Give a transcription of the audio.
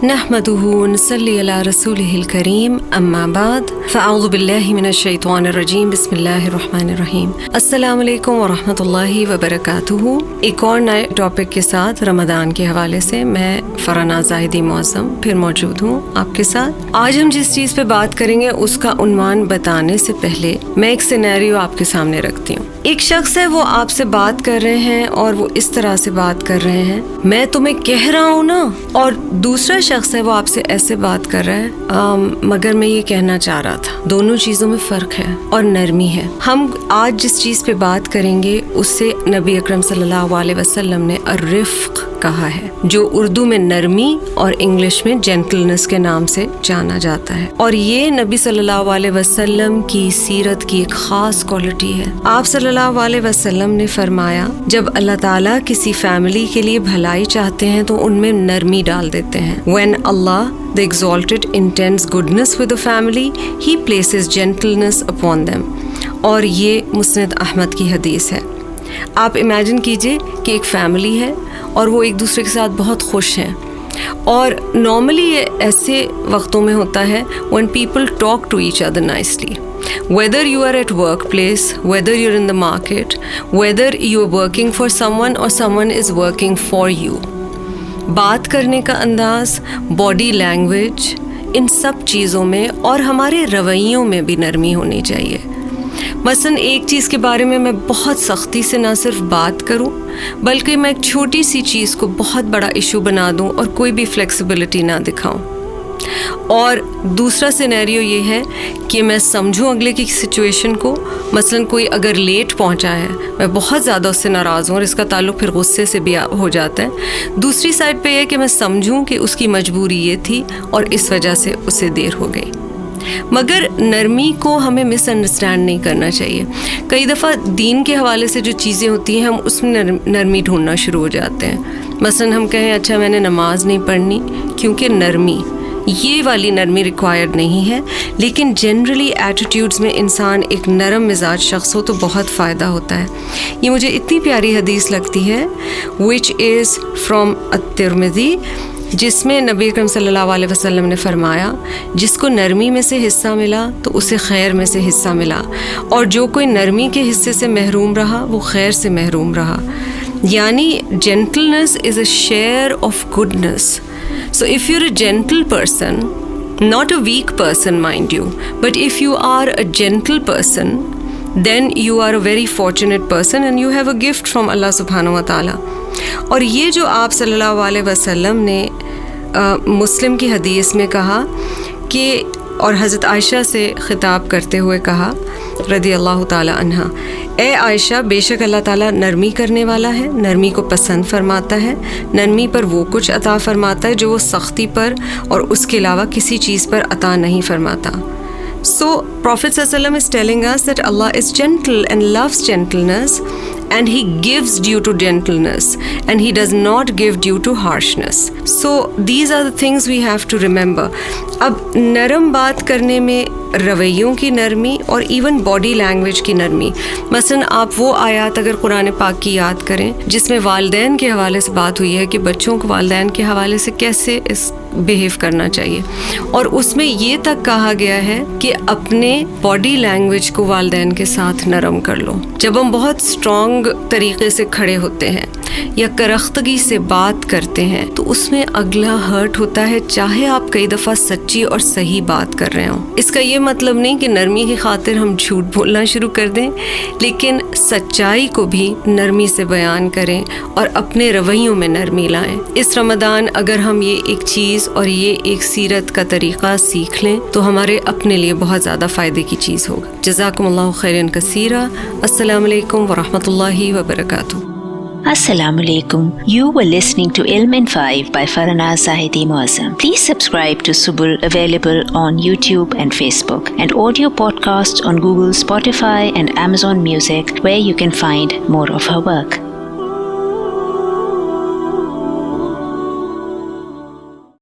نحمده ونصلي على رسوله الكريم اما بعد فاعوذ بالله من الشیطان الرجیم بسم اللہ الرحمن الرحیم. السلام علیکم ورحمۃ اللہ وبرکاتہ. ایک اور نئے ٹاپک کے ساتھ رمضان کے حوالے سے میں فرناز زاہدی معظم پھر موجود ہوں آپ کے ساتھ. آج ہم جس چیز پہ بات کریں گے اس کا عنوان بتانے سے پہلے میں ایک سینیریو آپ کے سامنے رکھتی ہوں. ایک شخص ہے، وہ آپ سے بات کر رہے ہیں اور وہ اس طرح سے بات کر رہے ہیں، میں تمہیں کہہ رہا ہوں نا، اور دوسرا شخص ہے وہ آپ سے ایسے بات کر رہا ہے مگر میں یہ کہنا چاہ رہا تھا. دونوں چیزوں میں فرق ہے اور نرمی ہے. ہم آج جس چیز پہ بات کریں گے اس سے نبی اکرم صلی اللہ علیہ وسلم نے الرفق کہا ہے، جو اردو میں نرمی اور انگلش میں جینٹلنس کے نام سے جانا جاتا ہے. اور یہ نبی صلی اللہ علیہ وسلم کی سیرت کی ایک خاص کوالٹی ہے. آپ صلی اللہ علیہ وسلم نے فرمایا، جب اللہ تعالیٰ کسی فیملی کے لیے بھلائی چاہتے ہیں تو ان میں نرمی ڈال دیتے ہیں. When Allah the Exalted intends goodness with the family, He places gentleness upon them. اور یہ مسند احمد کی حدیث ہے. آپ امیجن کیجئے کہ ایک فیملی ہے اور وہ ایک دوسرے کے ساتھ بہت خوش ہیں، اور نارملی یہ ایسے وقتوں میں ہوتا ہے when people talk to each other nicely. Whether you are at workplace, whether you're in the market, whether you're working for someone or someone is working for you. بات کرنے کا انداز، باڈی لینگویج، ان سب چیزوں میں اور ہمارے رویوں میں بھی نرمی ہونی چاہیے. مثلاً ایک چیز کے بارے میں بہت سختی سے نہ صرف بات کروں بلکہ میں ایک چھوٹی سی چیز کو بہت بڑا ایشو بنا دوں اور کوئی بھی فلیکسیبلٹی نہ دکھاؤں. اور دوسرا سینیریو یہ ہے کہ میں سمجھوں اگلے کی سچویشن کو. مثلاً کوئی اگر لیٹ پہنچا ہے، میں بہت زیادہ اس سے ناراض ہوں اور اس کا تعلق پھر غصے سے بھی ہو جاتا ہے. دوسری سائڈ پہ یہ کہ میں سمجھوں کہ اس کی مجبوری یہ تھی اور اس وجہ سے اسے دیر ہو گئی. مگر نرمی کو ہمیں مس انڈرسٹینڈ نہیں کرنا چاہیے. کئی دفعہ دین کے حوالے سے جو چیزیں ہوتی ہیں ہم اس میں نرمی ڈھونڈنا شروع ہو جاتے ہیں. مثلاً ہم کہیں اچھا میں نے نماز نہیں پڑھنی کیونکہ نرمی، یہ والی نرمی ریکوائرڈ نہیں ہے. لیکن جنرلی ایٹیٹیوڈز میں انسان ایک نرم مزاج شخص ہو تو بہت فائدہ ہوتا ہے. یہ مجھے اتنی پیاری حدیث لگتی ہے which is from الترمذی، جس میں نبی اکرم صلی اللہ علیہ وسلم نے فرمایا، جس کو نرمی میں سے حصہ ملا تو اسے خیر میں سے حصہ ملا، اور جو کوئی نرمی کے حصے سے محروم رہا وہ خیر سے محروم رہا. یعنی gentleness is a share of goodness. So if you're a gentle person, not a weak person mind you, but if you are a gentle person, then you are a very fortunate person and you have a gift from Allah subhanahu wa ta'ala. اور یہ جو آپ صلی اللہ علیہ وسلم نے مسلم کی حدیث میں کہا کہ، اور حضرت عائشہ سے خطاب کرتے ہوئے کہا رضی اللہ تعالی عنہ، اے عائشہ، بے شک اللہ تعالیٰ نرمی کرنے والا ہے، نرمی کو پسند فرماتا ہے، نرمی پر وہ کچھ عطا فرماتا ہے جو وہ سختی پر اور اس کے علاوہ کسی چیز پر عطا نہیں فرماتا. So Prophet ﷺ is telling us that Allah is gentle and loves gentleness, and He gives due to gentleness and He does not give due to harshness. So these are the things we have to remember. اب نرم بات کرنے میں رویوں کی نرمی اور even body language کی نرمی. مثلا آپ وہ آیات اگر قرآن پاک کی یاد کریں جس میں والدین کے حوالے سے بات ہوئی ہے کہ بچوں کو والدین کے حوالے سے کیسے بیہیو کرنا چاہیے، اور اس میں یہ تک کہا گیا ہے کہ اپنے باڈی لینگویج کو والدین کے ساتھ نرم کر لو. جب ہم بہت اسٹرانگ طریقے سے کھڑے ہوتے ہیں یا کرختگی سے بات کرتے ہیں تو اس میں اگلا ہرٹ ہوتا ہے، چاہے آپ کئی دفعہ سچی اور صحیح بات کر رہے ہوں. اس کا یہ مطلب نہیں کہ نرمی کی خاطر ہم جھوٹ بولنا شروع کر دیں، لیکن سچائی کو بھی نرمی سے بیان کریں اور اپنے رویوں میں نرمی لائیں. اس رمضان اگر ہم یہ ایک چیز اور یہ ایک سیرت کا طریقہ سیکھ لیں تو ہمارے اپنے لیے بہت زیادہ فائدے کی چیز ہوگا. جزاکم اللہ خیرا کثیرا. السلام علیکم ورحمۃ اللہ وبرکاتہ. Assalamu alaikum. You were listening to Ilm in 5 by Farnaz Zahidi Muazzam. Please subscribe to Subul, available on YouTube and Facebook, and audio podcasts on Google, Spotify and Amazon Music, where you can find more of her work.